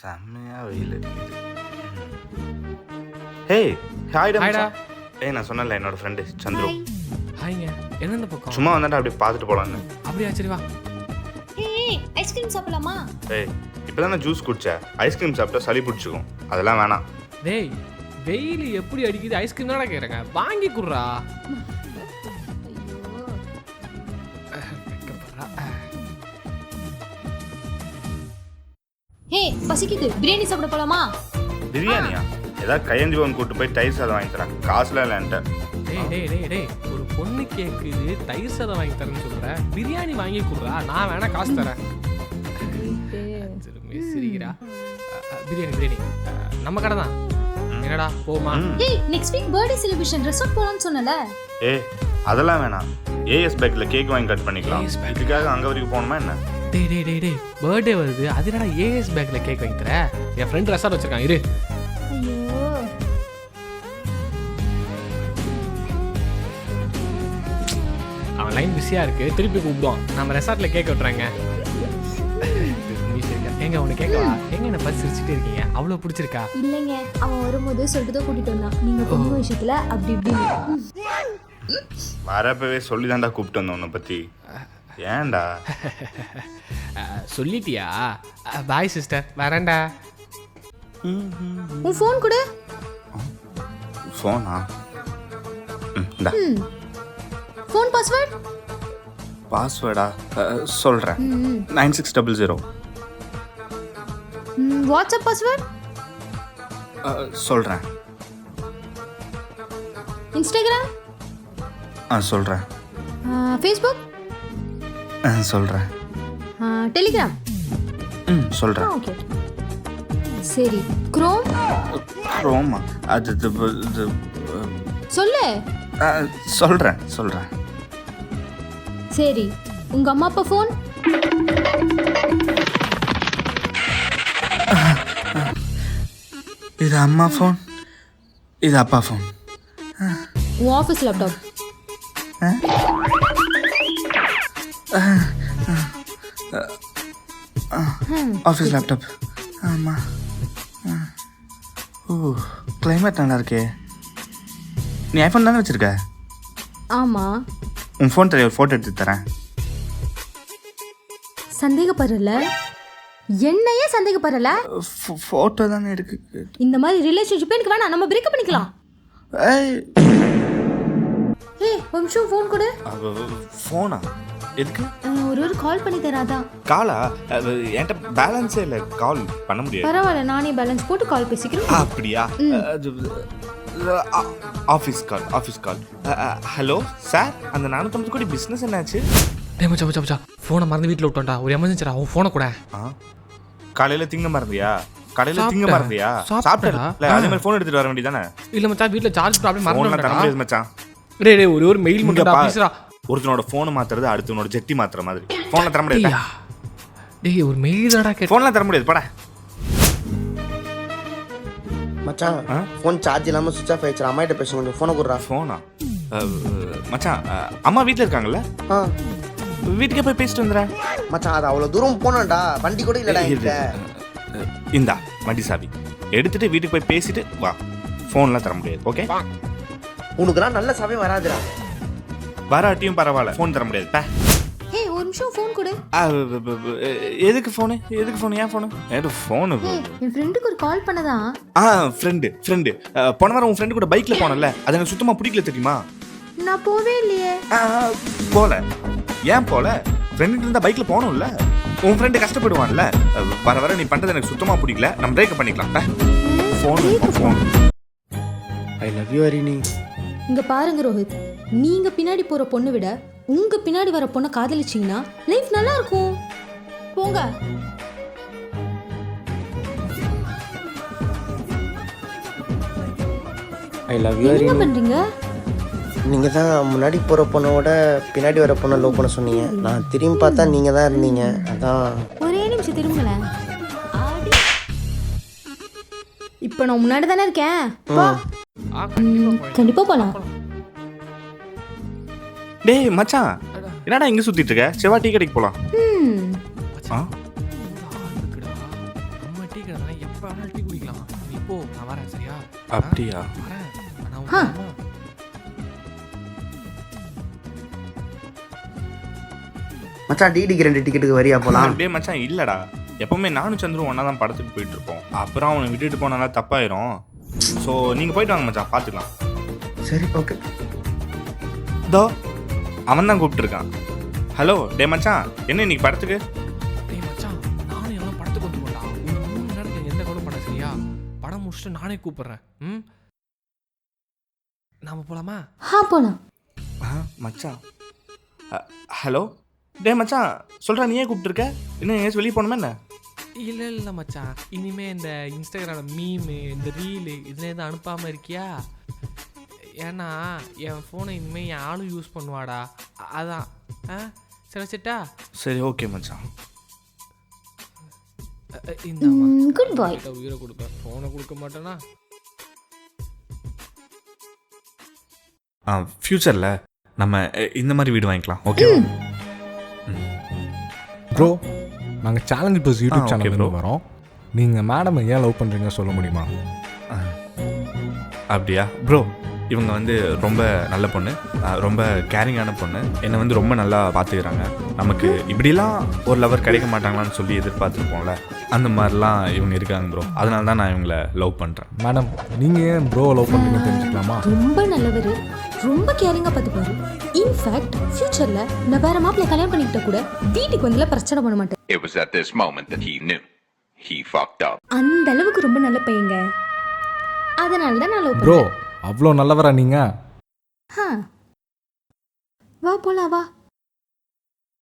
செம்மையா வெயில் அடிக்குது. ஹேய் ஹாய்டா ஹாய்டா. ஏய் நான் சொன்னல என்னோட ஃப்ரெண்டு சந்துரு ஹாய்ங்க. என்ன இந்த பக்கம்? சும்மா வந்துட்டு அப்படியே பார்த்துட்டு போலான்னு. அப்படியா, சரி வா. ஏய் ஐஸ்கிரீம் சாப்பிடலாமா? ஏய் இப்போதான் நான் ஜூஸ் குடிச்சேன். ஐஸ்கிரீம் சாப்பிட்டா சளி பிடிச்சிக்கும், அதெல்லாம் வேணாம். டேய் வெயில் எப்படி அடிக்குது, ஐஸ்கிரீம் தானே கேட்குறேங்க, வாங்கி குடுறா. ஹே பசிக்குது, பிரியாணி சாப்பிட போலாமா? பிரியாணியா? ஏதாவது கையஞ்சி பவன் கூட்டு போய் தயிர் சாதம் வாங்கி தரேன், காசுலாம் இல்லைன்ட்ட. டேய் டேய் டேய் டேய் ஒரு பொண்ணு கேக்குது தயிர் சாதம் வாங்கி தரேன்னு சொல்கிறேன், பிரியாணி வாங்கி குடுறா, நான் வேணா காசு தரேன். சரி சிரிக்கிறா. பிரியாணி பிரியாணி நம்ம கடை தான். என்னடா போமா? ஏய் next week birthday celebration resort போலாம்னு சொன்னல. ஏய் அதெல்லாம் வேணாம், ஏஎஸ் பேக்ல கேக் வாங்கி கட் பண்ணிக்கலாம். AS bag. இதுக்காக அங்கே வரைக்கும் போகணுமா என்ன? டேய் டேய் டேய் டேய் பர்த்டே வருது, அது என்னடா ஏஎஸ் பேக்ல கேக் வாங்கி தர? என் ஃப்ரெண்ட் ரெசார்ட் வச்சிருக்கான், இரு. ஐயோ அவன் லைன் பிஸியாக இருக்குது, திருப்பி கூப்பிடுவான். நம்ம ரெசார்ட்டில் கேக் வெட்டுறாங்க. எங்க ஒன்று கேட்கவா? எங்க என்ன பார்த்து சிரிச்சுட்டே இருக்கீங்க? அவ்வளோ பிடிச்சிருக்கா? இல்லைங்க, அவன் வரும்போது சொல்லிட்டு தான் கூட்டிட்டு வந்தான். நீங்க பொண்ணு விஷயத்துல அப்படி இப்படி. வரப்பவே சொல்லி தான்டா கூப்பிட்டு வந்தோம் உன்னை பற்றி. ஏன்டா? சொல்லிட்டியா? பாய் சிஸ்டர், வரேன்டா. உன் ஃபோன் கொடு. ஃபோனா? இந்தா ஃபோன் பாஸ்வேர்ட். பாஸ்வேர்டா? சொல்கிறேன், 9600. WhatsApp password. சொல்கிறேன். இன்ஸ்டாகிராம். சொல்கிறேன். ஃபேஸ்புக். சொல்கிறேன். டெலிகிராம். சொல்கிறேன். ஓகே சரி. குரோம். ரோமா? அது இது சொல்லு. சொல்கிறேன். சரி, உங்க அம்மா அப்பா ஃபோன். இது அம்மா ஃபோன், இது அப்பா ஃபோன். உன் ஆஃபீஸ் லேப்டாப். Office laptop. ஆமாம். ஓ கிளைமேட் நல்லா இருக்கே. நீ ஐஃபோன் தானே வச்சுருக்க? ஆமா. உன் ஃபோன் தெரிய ஃபோட்டோ எடுத்து தரேன். சந்தேகப்படல? என்னையே சந்தேகப்படல? ஃபோட்டோ தானே எடுக்கு. இந்த மாதிரி ரிலேஷன்ஷிப் எனக்கு வேணாம், நம்ம பிரேக்கப் பண்ணிக்கலாம். ஏய் ஏய் ஒரு நிமிஷம் ஃபோன் கொடு. ஃபோனா? எதுக்கு? ஒரு கால் பண்ணி தராதான். காலா? என்கிட்ட பேலன்ஸே இல்லை, கால் பண்ண முடியாது. பரவாயில்ல, நானே பேலன்ஸ் போட்டு கால் பேசிக்கிறேன். அப்படியா? ஆஃபீஸ் கால். ஹலோ சார், அந்த 450 கோடி பிஸ்னஸ் என்னாச்சு? டேய் மச்சா ஃபோனை மறந்து வீட்டில் விட்டோம்டா, ஒரு எமர்ஜென்சிடா. உன் ஃபோனை கூட. காலையில் திங்க மறந்தியா? சாப்பிட்டா? அதே மாதிரி ஃபோன் எடுத்துட்டு வர வேண்டியதானே? இல்லை மச்சான், வீட்டில் சார்ஜ் ப்ராப்ளம் ஃபோன்லாம் தர மறந்துட்டா. முடியாது மச்சான். டேய் டேய் ஒரு மெயில் மட்டும் ஆஃபீஸரா. ஒருத்தனோட ஃபோனை மாத்துறது அடுத்தவனோட ஜெட்டி மாத்துற மாதிரி. ஃபோன்லாம் தர முடியாது. டேய் ஒரு மெயில் தான்டா கேட்ட. ஃபோன்லாம் தர முடியாது, படா. மச்சான் ஃபோன் சார்ஜ் இல்லாமல் சுவிச் ஆஃப் ஆயிடுச்சு. அம்மா கிட்ட பேச கொஞ்சம் ஃபோனை கொடுறா. ஃபோனா? மச்சான் அம்மா வீட்டில் இருக்காங்கல்ல, வீட்டுக்கே போய் பேசிட்டு வந்துடுறேன். மச்சான் அது அவ்வளோ தூரம் போனோம்டா, வண்டி கூட இல்லைடா என்கிட்ட. இந்தா வண்டி சாவி எடுத்துட்டு வீட்டுக்கு போய் பேசிட்டு வா. ஃபோன்லாம் தர முடியாது, ஓகே? உனக்குலாம் நல்ல சமயம் வராதுடா. வராட்டியும் பரவாயில்ல, ஃபோன் தர முடியாது. ஏய் ஒரு நிமிஷம் ஃபோன் கொடு. எதுக்கு ஃபோனு? ஏன் ஃபோனு? ஃபோனு என் ஃப்ரெண்டுக்கு ஒரு கால் பண்ணதான். ஃப்ரெண்டு போன வாரம் உன் ஃப்ரெண்டு கூட பைக்கில் போனல, அது எனக்கு சுத்தமாக பிடிக்கல தெரியுமா? நான் போவே இல்லையே. போல? ஏன் போல? ஃப்ரெண்டு இருந்தால் பைக்கில் போகணும்ல. உன் ஃப்ரெண்டு கஷ்டப்படுவான்ல. வர நீ பண்ணுறது எனக்கு சுத்தமாக பிடிக்கல, நம்ம பிரேக்கப் பண்ணிக்கலாம். Phone. I love you Harini. இங்க பாருங்க ரோஹித், நீங்க பின்னாடி போற பொண்ணை விட உங்க பின்னாடி வர பொண்ணை காதலிச்சீங்கன்னா லைஃப் நல்லா இருக்கும். போங்க. ஐ லவ் யூ என்ன ஹரிணி. பண்றீங்க? நீங்கள் தான் முன்னாடி போகிற பொண்ணோட பின்னாடி வர பொண்ணை லவ் பண்ண சொன்னீங்க. நான் திரும்பி பார்த்தா நீங்கள் தான் இருந்தீங்க. அதான். ஒரே நிமிஷம் திரும்புங்களேன். இப்போ நான் முன்னாடி தானே இருக்கேன். கண்டிப்பா போலாம். டேய் மச்சான், என்னடா இங்கே சுற்றிட்டு இருக்க? செவ்வா டீ கடைக்கு போகலாம். டீ கடை தான், எப்போ வேணாலும் டீ குடிக்கலாம். நீ போ, நான் வரேன் சரியா? அப்படியா? வரேன் நான் ஆ. வரேன். மச்சான் டிடிக்கு 2 டிக்கெட்டுக்கு வரியா போலாம்? டே மச்சான் இல்லடா, எப்பவுமே நானும் சந்துரும் ஒன்னா தான் படத்துக்கு போயிட்டு இருப்போம். அப்புறம் அவனை விட்டுட்டு போனால தப்பாயிரும். ஸோ நீங்க போயிட்டு வாங்க மச்சான், பார்த்துக்கலாம். சரி ஓகே. தோ அவன் தான் கூப்பிட்டுருக்கான். ஹலோ டே மச்சான், என்ன இன்னைக்கு படத்துக்கு? டேய் மச்சான், நானும் எல்லாம் படத்துக்கு வந்து போட்டா. ஒரு 3 மணி நேரத்துக்கு எந்த கூட பண்ண சரியா? படம் முடிச்சுட்டு நானே கூப்பிடுறேன். ம், நாம போலாமா? போலாம். மச்சான் ஹலோ டே மச்சான், சொல்கிறா நீயே கூப்பிட்டுருக்க? இன்னும் எங்கேயாச்சும் வெளியே போகணுமா என்ன? இல்லை மச்சான், இனிமே இந்த இன்ஸ்டாகிராம் மீமு, இந்த ரீலு இதுல எதுவும் அனுப்பாமல் இருக்கியா? ஏன்னா என் ஃபோனை இனிமேல் என் ஆளும் யூஸ் பண்ணுவாடா. அதான் சரி வச்சுட்டா? சரி ஓகே மச்சான். இந்த குட் பாய். உயிரை கொடுப்பேன், ஃபோனை கொடுக்க மாட்டேனா? ஃப்யூச்சரில் நம்ம இந்த மாதிரி வீடு வாங்கிக்கலாம். ஓகே ப்ரோ, நாங்கள் challenge plus YouTube okay channel bro. வரோம். நீங்கள் மேடம் ஏன் லவ் பண்ணுறீங்க சொல்ல முடியுமா? அப்படியா ப்ரோ, இவங்க வந்து ரொம்ப நல்ல பொண்ணு, ரொம்ப கேரிங்கான பொண்ணு, என்னை வந்து ரொம்ப நல்லா பார்த்துக்கிறாங்க. நமக்கு இப்படிலாம் ஒரு லவர் கிடைக்க மாட்டாங்களான்னு சொல்லி எதிர்பார்த்துருப்போம்ல, அந்த மாதிரிலாம் இவங்க இருக்காங்க ப்ரோ. அதனால தான் நான் இவங்களை லவ் பண்ணுறேன். மேடம், நீங்கள் ஏன் ப்ரோ லவ் பண்ணுறீங்க தெரிஞ்சுக்கலாமா? ரொம்ப நல்லவர், ரொம்ப கேரிங்கா பார்த்துப்பாரு. இன்ஃபேக்ட் ஃபியூச்சர்ல நான் வேற மாப்பிள்ளை கல்யாணம் பண்ணிக்கிட்ட கூட வீட்டுக்கு வந்துல பிரச்சனை பண்ண மாட்டேன். It was at this moment that he knew he fucked up. அந்த அளவுக்கு ரொம்ப நல்ல பையங்க. அதனால தான் நான் லவ் ப்ரோ, பண்றேன். அவ்வளோ நல்லவரா நீங்கள்? வா போலாம் வா.